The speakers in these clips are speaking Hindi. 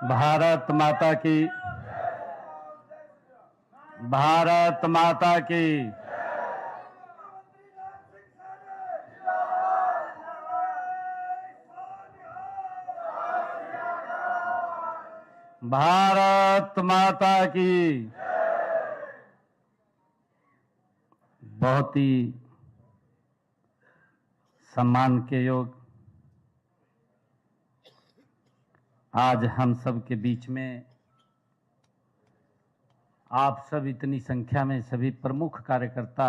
भारत माता की, भारत माता की। भारत माता की। बहुत ही सम्मान के योग आज हम सब के बीच में आप सब इतनी संख्या में सभी प्रमुख कार्यकर्ता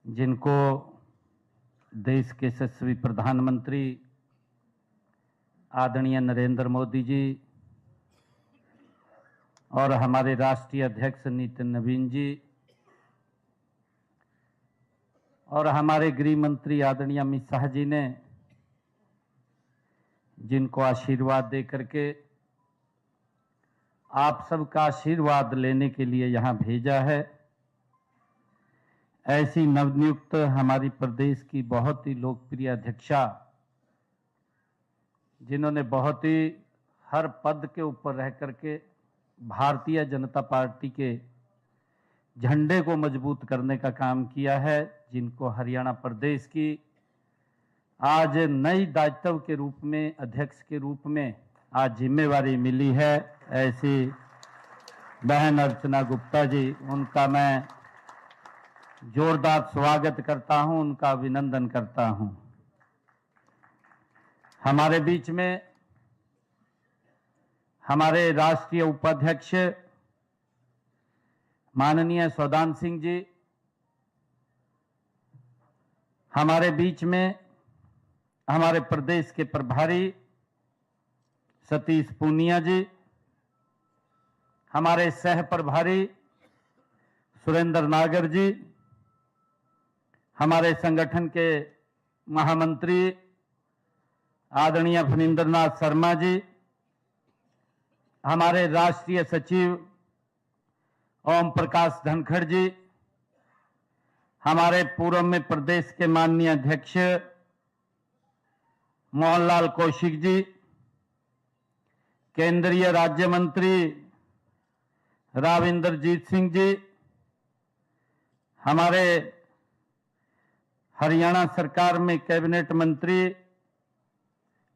जिनको देश के यशस्वी प्रधानमंत्री आदरणीय नरेंद्र मोदी जी और हमारे राष्ट्रीय अध्यक्ष नितिन नवीन जी और हमारे गृह मंत्री आदरणीय अमित शाह जी ने जिनको आशीर्वाद दे करके आप सबका आशीर्वाद लेने के लिए यहाँ भेजा है, ऐसी नवनियुक्त हमारी प्रदेश की बहुत ही लोकप्रिय अध्यक्षा जिन्होंने बहुत ही हर पद के ऊपर रह करके भारतीय जनता पार्टी के झंडे को मजबूत करने का काम किया है, जिनको हरियाणा प्रदेश की आज नई दायित्व के रूप में अध्यक्ष के रूप में आज जिम्मेवारी मिली है, ऐसी बहन अर्चना गुप्ता जी, उनका मैं जोरदार स्वागत करता हूं, उनका अभिनंदन करता हूं। हमारे बीच में हमारे राष्ट्रीय उपाध्यक्ष माननीय सौदान सिंह जी, हमारे बीच में हमारे प्रदेश के प्रभारी सतीश पूनिया जी, हमारे सह प्रभारी सुरेंद्र नागर जी, हमारे संगठन के महामंत्री आदरणीय फणींद्रनाथ शर्मा जी, हमारे राष्ट्रीय सचिव ओम प्रकाश धनखड़ जी, हमारे पूर्व में प्रदेश के माननीय अध्यक्ष मोहनलाल कौशिक जी, केंद्रीय राज्य मंत्री राव इंद्रजीत सिंह जी, हमारे हरियाणा सरकार में कैबिनेट मंत्री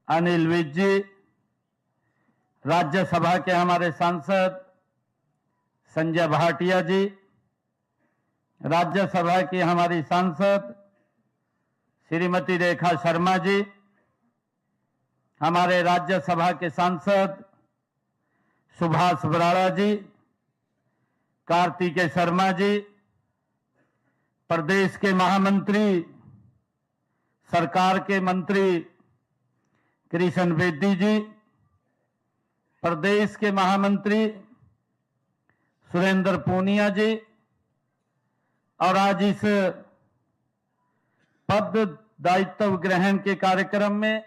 अनिल विज जी, राज्यसभा के हमारे सांसद संजय भाटिया जी, राज्यसभा की हमारी सांसद श्रीमती रेखा शर्मा जी, हमारे राज्यसभा के सांसद सुभाष बराड़ा जी, कार्तिकेय शर्मा जी, प्रदेश के महामंत्री सरकार के मंत्री कृष्ण बेदी जी, प्रदेश के महामंत्री सुरेंद्र पूनिया जी, और आज इस पद दायित्व ग्रहण के कार्यक्रम में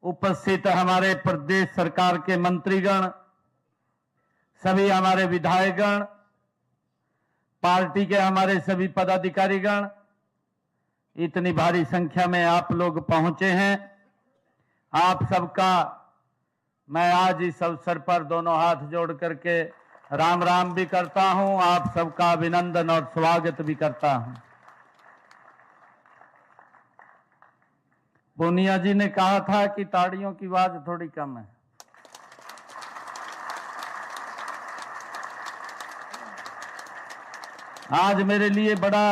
उपस्थित हमारे प्रदेश सरकार के मंत्रीगण, सभी हमारे विधायकगण, पार्टी के हमारे सभी पदाधिकारीगण, इतनी भारी संख्या में आप लोग पहुंचे हैं। आप सबका मैं आज इस अवसर पर दोनों हाथ जोड़ करके राम राम भी करता हूं, आप सबका अभिनंदन और स्वागत भी करता हूं। पूनिया जी ने कहा था कि ताड़ियों की आवाज थोड़ी कम है। आज मेरे लिए बड़ा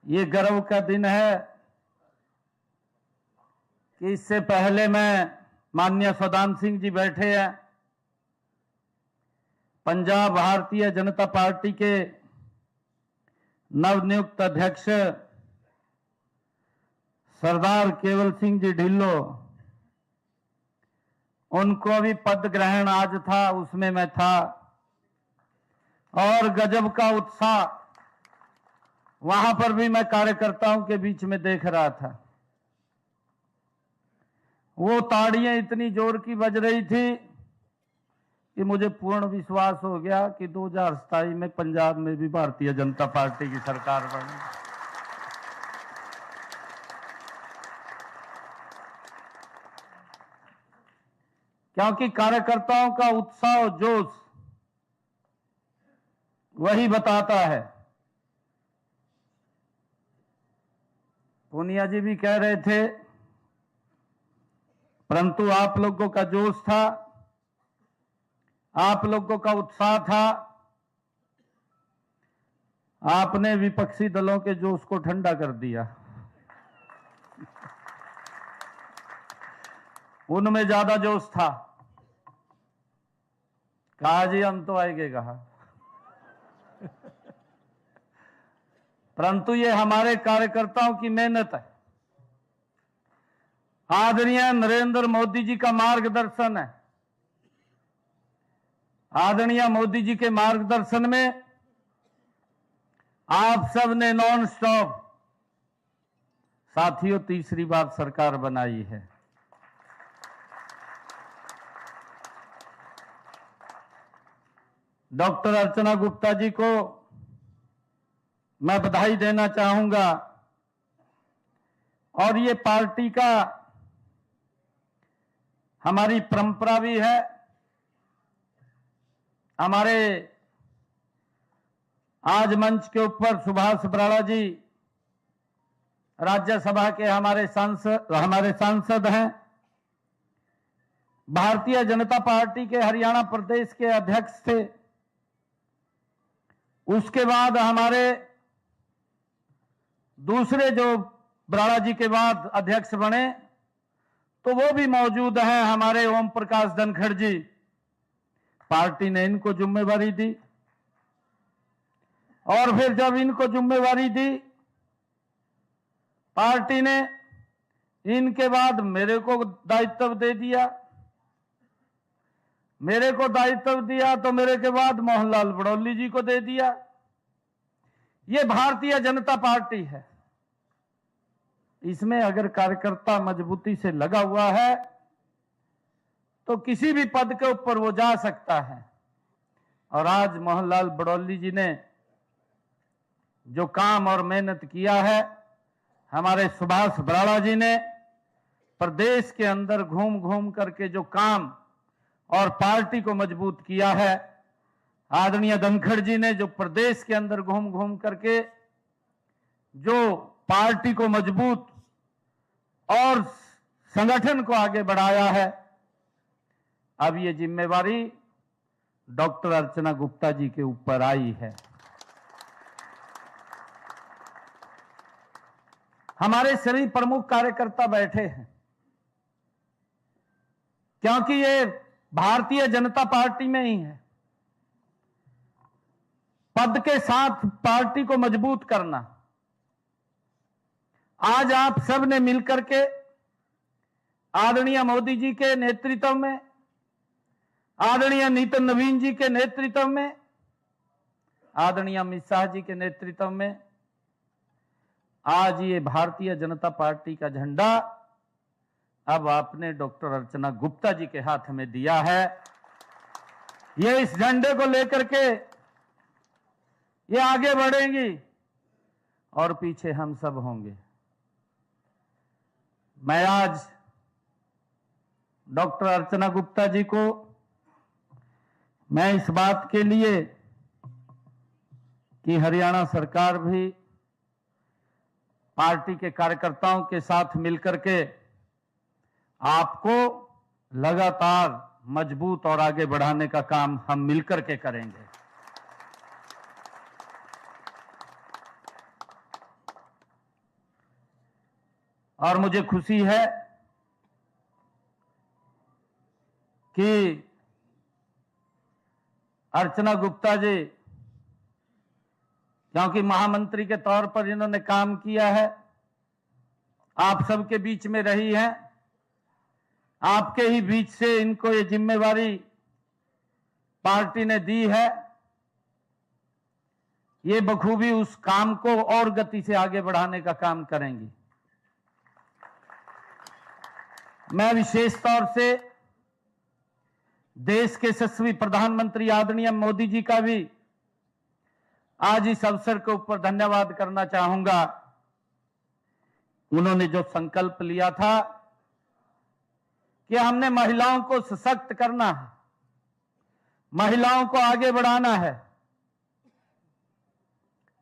ये गर्व का दिन है कि इससे पहले मैं माननीय सौदान सिंह जी बैठे हैं, पंजाब भारतीय जनता पार्टी के नवनियुक्त अध्यक्ष सरदार केवल सिंह जी ढिल्लो, उनको भी पद ग्रहण आज था, उसमें मैं था और गजब का उत्साह वहां पर भी मैं कार्यकर्ताओं के बीच में देख रहा था। वो ताड़ियां इतनी जोर की बज रही थी कि मुझे पूर्ण विश्वास हो गया कि 2027 में पंजाब में भी भारतीय जनता पार्टी की सरकार बनी। क्योंकि कार्यकर्ताओं का उत्साह और जोश वही बताता है। पूनिया जी भी कह रहे थे, परंतु आप लोगों का जोश था, आप लोगों का उत्साह था, आपने विपक्षी दलों के जोश को ठंडा कर दिया। उनमें ज्यादा जोश था। कहा जी हम तो आएंगे कहा। परंतु ये हमारे कार्यकर्ताओं की मेहनत है, आदरणीय नरेंद्र मोदी जी का मार्गदर्शन है। आदरणीय मोदी जी के मार्गदर्शन में आप सब ने नॉन स्टॉप, साथियों तीसरी बार सरकार बनाई है। डॉक्टर अर्चना गुप्ता जी को मैं बधाई देना चाहूंगा, और ये पार्टी का हमारी परंपरा भी है। हमारे आज मंच के ऊपर सुभाष बराड़ा जी राज्यसभा के हमारे सांसद हैं, भारतीय जनता पार्टी के हरियाणा प्रदेश के अध्यक्ष थे। उसके बाद हमारे दूसरे जो बराड़ा जी के बाद अध्यक्ष बने तो वो भी मौजूद हैं, हमारे ओम प्रकाश धनखड़ जी। पार्टी ने इनको जिम्मेवारी दी, और फिर जब इनको जिम्मेवारी दी पार्टी ने, इनके बाद मेरे को दायित्व दे दिया। मेरे को दायित्व दिया तो मेरे के बाद मोहनलाल बड़ौली जी को दे दिया। ये भारतीय जनता पार्टी है। इसमें अगर कार्यकर्ता मजबूती से लगा हुआ है तो किसी भी पद के ऊपर वो जा सकता है। और आज मोहनलाल बड़ौली जी ने जो काम और मेहनत किया है, हमारे सुभाष बराड़ा जी ने प्रदेश के अंदर घूम घूम करके जो काम और पार्टी को मजबूत किया है, आदरणीय धनखड़ जी ने जो प्रदेश के अंदर घूम घूम करके जो पार्टी को मजबूत और संगठन को आगे बढ़ाया है, अब ये जिम्मेवारी डॉक्टर अर्चना गुप्ता जी के ऊपर आई है। हमारे सभी प्रमुख कार्यकर्ता बैठे हैं, क्योंकि ये भारतीय जनता पार्टी में ही है। पद के साथ पार्टी को मजबूत करना। आज आप सब ने मिलकर के आदरणीय मोदी जी के नेतृत्व में, आदरणीय नितिन नवीन जी के नेतृत्व में, आदरणीय अमित शाह जी के नेतृत्व में आज ये भारतीय जनता पार्टी का झंडा अब आपने डॉक्टर अर्चना गुप्ता जी के हाथ में दिया है। ये इस झंडे को लेकर के ये आगे बढ़ेंगी और पीछे हम सब होंगे। मैं आज डॉक्टर अर्चना गुप्ता जी को मैं इस बात के लिए कि हरियाणा सरकार भी पार्टी के कार्यकर्ताओं के साथ मिलकर के आपको लगातार मजबूत और आगे बढ़ाने का काम हम मिलकर के करेंगे। और मुझे खुशी है कि अर्चना गुप्ता जी, क्योंकि महामंत्री के तौर पर इन्होंने काम किया है, आप सबके बीच में रही हैं, आपके ही बीच से इनको ये जिम्मेवारी पार्टी ने दी है। ये बखूबी उस काम को और गति से आगे बढ़ाने का काम करेंगी। मैं विशेष तौर से देश के यशस्वी प्रधानमंत्री आदरणीय मोदी जी का भी आज इस अवसर के ऊपर धन्यवाद करना चाहूंगा। उन्होंने जो संकल्प लिया था कि हमने महिलाओं को सशक्त करना है, महिलाओं को आगे बढ़ाना है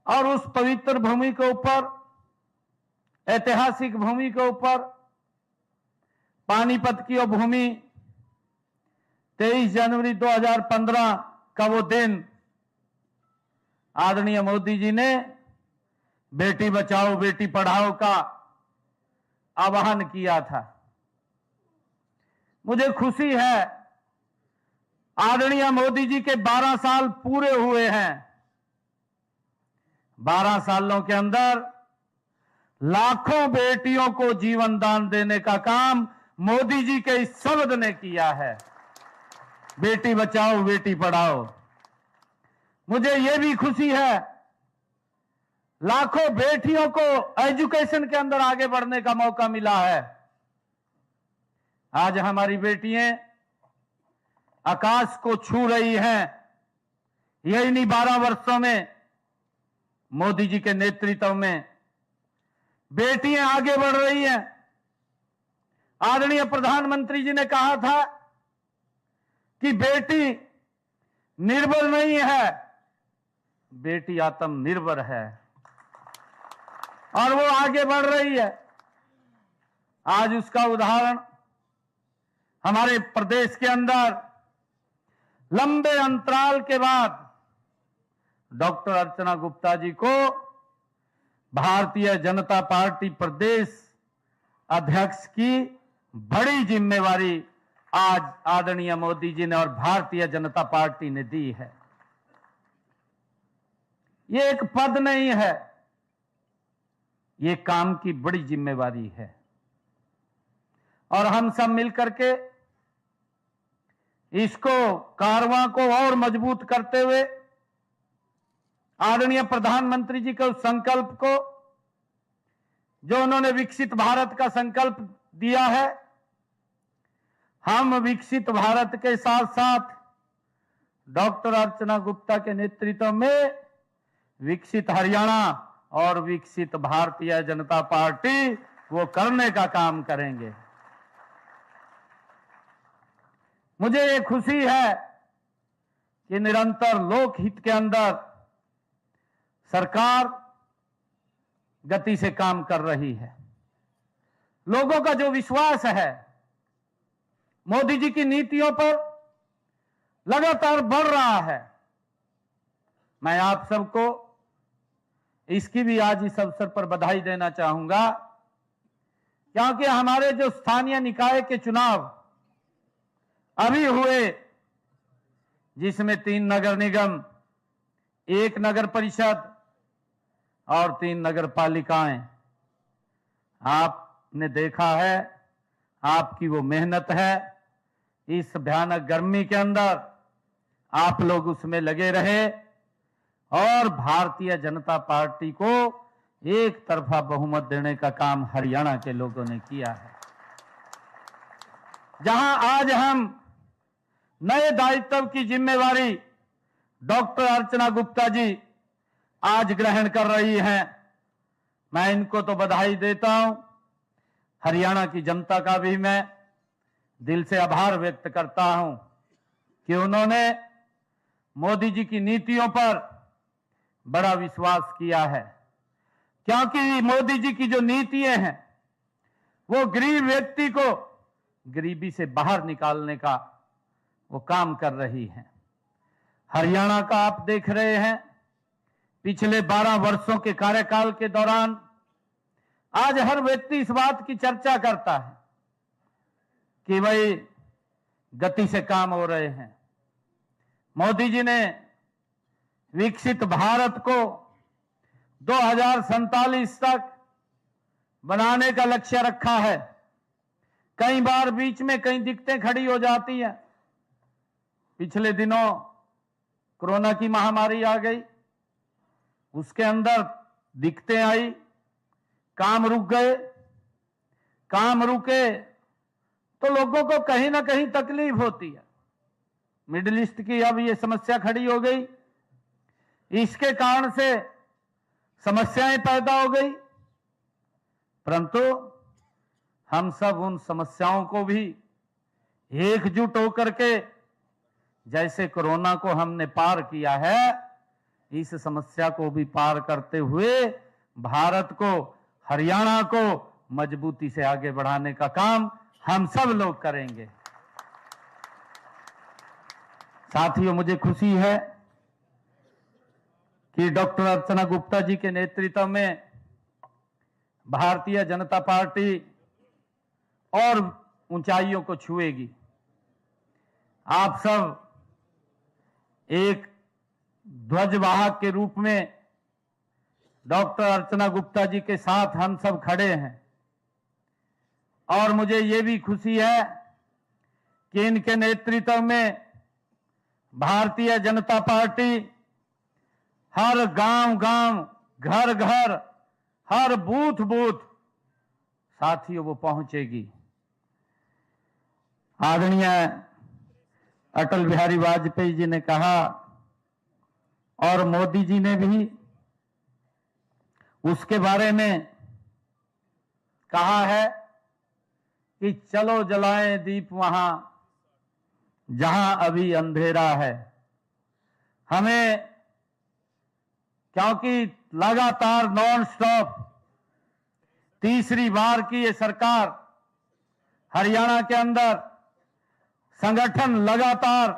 और उस पवित्र भूमि के ऊपर, ऐतिहासिक भूमि के ऊपर, पानीपत की वो भूमि, 23 जनवरी 2015 का वो दिन आदरणीय मोदी जी ने बेटी बचाओ बेटी पढ़ाओ का आह्वान किया था। मुझे खुशी है आदरणीय मोदी जी के 12 साल पूरे हुए हैं। 12 सालों के अंदर लाखों बेटियों को जीवन दान देने का काम मोदी जी के इस शब्द ने किया है, बेटी बचाओ बेटी पढ़ाओ। मुझे यह भी खुशी है लाखों बेटियों को एजुकेशन के अंदर आगे बढ़ने का मौका मिला है। आज हमारी बेटियां आकाश को छू रही हैं। यही नहीं, 12 वर्षों में मोदी जी के नेतृत्व में बेटियां आगे बढ़ रही हैं। आदरणीय प्रधानमंत्री जी ने कहा था कि बेटी निर्बल नहीं है, बेटी आत्मनिर्भर है, और वो आगे बढ़ रही है। आज उसका उदाहरण हमारे प्रदेश के अंदर लंबे अंतराल के बाद डॉक्टर अर्चना गुप्ता जी को भारतीय जनता पार्टी प्रदेश अध्यक्ष की बड़ी जिम्मेवारी आज आदरणीय मोदी जी ने और भारतीय जनता पार्टी ने दी है। ये एक पद नहीं है, ये काम की बड़ी जिम्मेवारी है और हम सब मिलकर के इसको कारवां को और मजबूत करते हुए आदरणीय प्रधानमंत्री जी के उस संकल्प को, जो उन्होंने विकसित भारत का संकल्प दिया है, हम विकसित भारत के साथ साथ डॉक्टर अर्चना गुप्ता के नेतृत्व में विकसित हरियाणा और विकसित भारतीय जनता पार्टी वो करने का काम करेंगे। मुझे ये खुशी है कि निरंतर लोकहित के अंदर सरकार गति से काम कर रही है। लोगों का जो विश्वास है मोदी जी की नीतियों पर लगातार बढ़ रहा है। मैं आप सबको इसकी भी आज इस अवसर पर बधाई देना चाहूंगा, क्योंकि हमारे जो स्थानीय निकाय के चुनाव अभी हुए, जिसमें 3 नगर निगम, 1 नगर परिषद और 3 नगर पालिकाएं, आपने देखा है, आपकी वो मेहनत है, इस भयानक गर्मी के अंदर आप लोग उसमें लगे रहे और भारतीय जनता पार्टी को एक तरफा बहुमत देने का काम हरियाणा के लोगों ने किया है। जहां आज हम नए दायित्व की जिम्मेवारी डॉक्टर अर्चना गुप्ता जी आज ग्रहण कर रही हैं, मैं इनको तो बधाई देता हूं। हरियाणा की जनता का भी मैं दिल से आभार व्यक्त करता हूं कि उन्होंने मोदी जी की नीतियों पर बड़ा विश्वास किया है, क्योंकि मोदी जी की जो नीतियां हैं वो गरीब व्यक्ति को गरीबी से बाहर निकालने का वो काम कर रही हैं। हरियाणा का आप देख रहे हैं, पिछले 12 वर्षों के कार्यकाल के दौरान आज हर व्यक्ति इस बात की चर्चा करता है कि भाई गति से काम हो रहे हैं। मोदी जी ने विकसित भारत को 2047 तक बनाने का लक्ष्य रखा है। कई बार बीच में कई दिक्कतें खड़ी हो जाती हैं। पिछले दिनों कोरोना की महामारी आ गई, उसके अंदर दिक्कतें आई, काम रुक गए। काम रुके तो लोगों को कहीं ना कहीं तकलीफ होती है। मिडिल ईस्ट की अब ये समस्या खड़ी हो गई, इसके कारण से समस्याएं पैदा हो गई, परंतु हम सब उन समस्याओं को भी एकजुट होकर के जैसे कोरोना को हमने पार किया है, इस समस्या को भी पार करते हुए भारत को, हरियाणा को मजबूती से आगे बढ़ाने का काम हम सब लोग करेंगे। साथियों, मुझे खुशी है कि डॉक्टर अर्चना गुप्ता जी के नेतृत्व में भारतीय जनता पार्टी और ऊंचाइयों को छुएगी। आप सब एक ध्वजवाहक के रूप में डॉक्टर अर्चना गुप्ता जी के साथ हम सब खड़े हैं और मुझे ये भी खुशी है कि इनके नेतृत्व में भारतीय जनता पार्टी हर गांव-गांव, घर-घर, हर बूथ-बूथ साथियों वो पहुंचेगी। आदरणीय अटल बिहारी वाजपेयी जी ने कहा और मोदी जी ने भी उसके बारे में कहा है कि चलो जलाएं दीप वहां जहां अभी अंधेरा है। हमें, क्योंकि लगातार नॉन स्टॉप तीसरी बार की ये सरकार हरियाणा के अंदर संगठन लगातार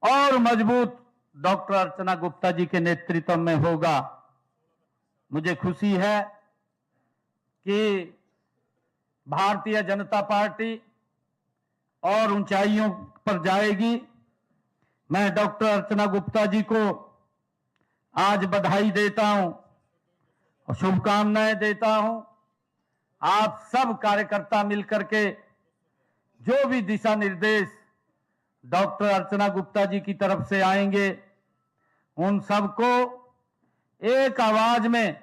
और मजबूत डॉक्टर अर्चना गुप्ता जी के नेतृत्व में होगा। मुझे खुशी है कि भारतीय जनता पार्टी और ऊंचाइयों पर जाएगी। मैं डॉक्टर अर्चना गुप्ता जी को आज बधाई देता हूं और शुभकामनाएं देता हूं। आप सब कार्यकर्ता मिलकर के जो भी दिशा निर्देश डॉक्टर अर्चना गुप्ता जी की तरफ से आएंगे, उन सबको एक आवाज में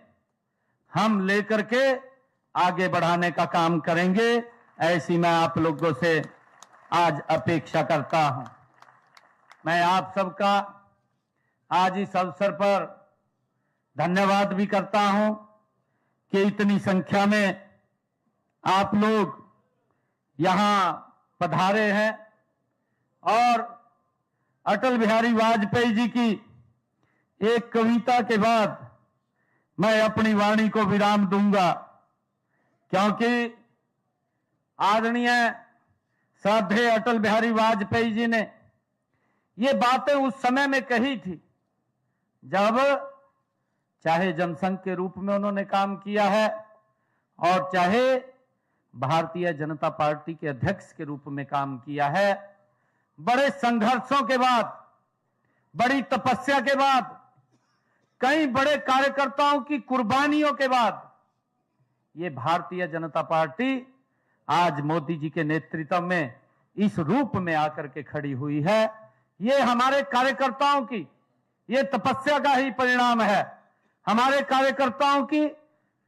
हम लेकर के आगे बढ़ाने का काम करेंगे। ऐसी मैं आप लोगों से आज अपेक्षा करता हूं। मैं आप सबका आज इस अवसर पर धन्यवाद भी करता हूं कि इतनी संख्या में आप लोग यहां पधारे हैं और अटल बिहारी वाजपेयी जी की एक कविता के बाद मैं अपनी वाणी को विराम दूंगा, क्योंकि आदरणीय श्रद्धेय अटल बिहारी वाजपेयी जी ने ये बातें उस समय में कही थी जब चाहे जनसंघ के रूप में उन्होंने काम किया है और चाहे भारतीय जनता पार्टी के अध्यक्ष के रूप में काम किया है। बड़े संघर्षों के बाद, बड़ी तपस्या के बाद, कई बड़े कार्यकर्ताओं की कुर्बानियों के बाद ये भारतीय जनता पार्टी आज मोदी जी के नेतृत्व में इस रूप में आकर के खड़ी हुई है। ये हमारे कार्यकर्ताओं की ये तपस्या का ही परिणाम है। हमारे कार्यकर्ताओं की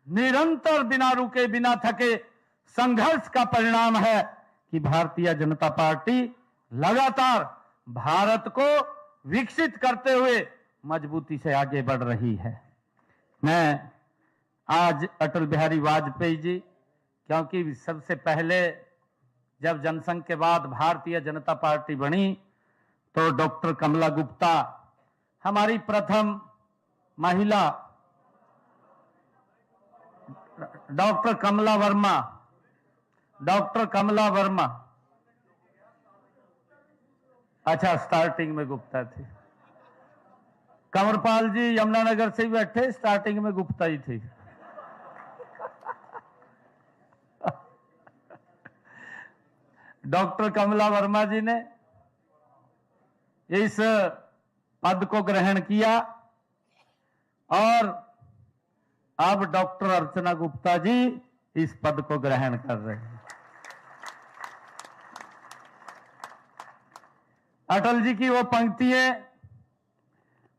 निरंतर बिना रुके, बिना थके संघर्ष का परिणाम है कि भारतीय जनता पार्टी लगातार भारत को विकसित करते हुए मजबूती से आगे बढ़ रही है। मैं आज अटल बिहारी वाजपेयी जी, क्योंकि सबसे पहले जब जनसंघ के बाद भारतीय जनता पार्टी बनी तो डॉक्टर कमला गुप्ता हमारी प्रथम महिला, डॉक्टर कमला वर्मा, अच्छा स्टार्टिंग में गुप्ता थी। कंवरपाल जी यमुनानगर से ही बैठे, स्टार्टिंग में गुप्ता ही थी। डॉक्टर कमला वर्मा जी ने इस पद को ग्रहण किया और अब डॉक्टर अर्चना गुप्ता जी इस पद को ग्रहण कर रहे हैं। अटल जी की वो पंक्तियां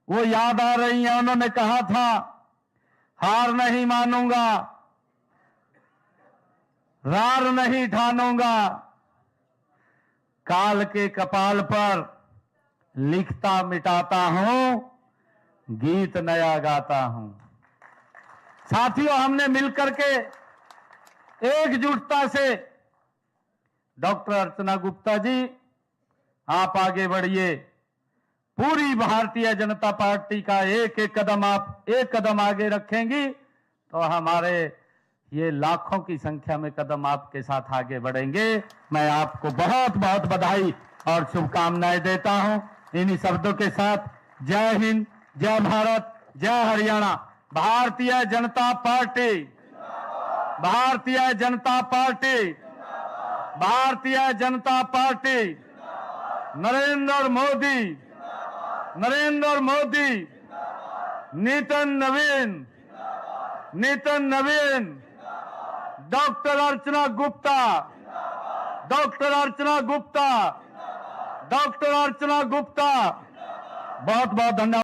वो याद आ रही हैं। उन्होंने कहा था, हार नहीं मानूंगा, रार नहीं ठानूंगा, काल के कपाल पर लिखता मिटाता हूं, गीत नया गाता हूं। साथियों, हमने मिलकर के एकजुटता से डॉक्टर अर्चना गुप्ता जी, आप आगे बढ़िए। पूरी भारतीय जनता पार्टी का एक कदम आगे रखेंगी तो हमारे ये लाखों की संख्या में कदम आपके साथ आगे बढ़ेंगे। मैं आपको बहुत बहुत बधाई और शुभकामनाएं देता हूं। इन्हीं शब्दों के साथ जय हिंद, जय भारत, जय Haryana. Bharatiya Janata party, Bharatiya Janata party, Bharatiya Janata party, Narendra Modi, Narendra Modi, Nitin नवीन, नितिन नवीन, डॉक्टर अर्चना गुप्ता, डॉक्टर अर्चना गुप्ता, डॉक्टर अर्चना गुप्ता। बहुत बहुत धन्यवाद।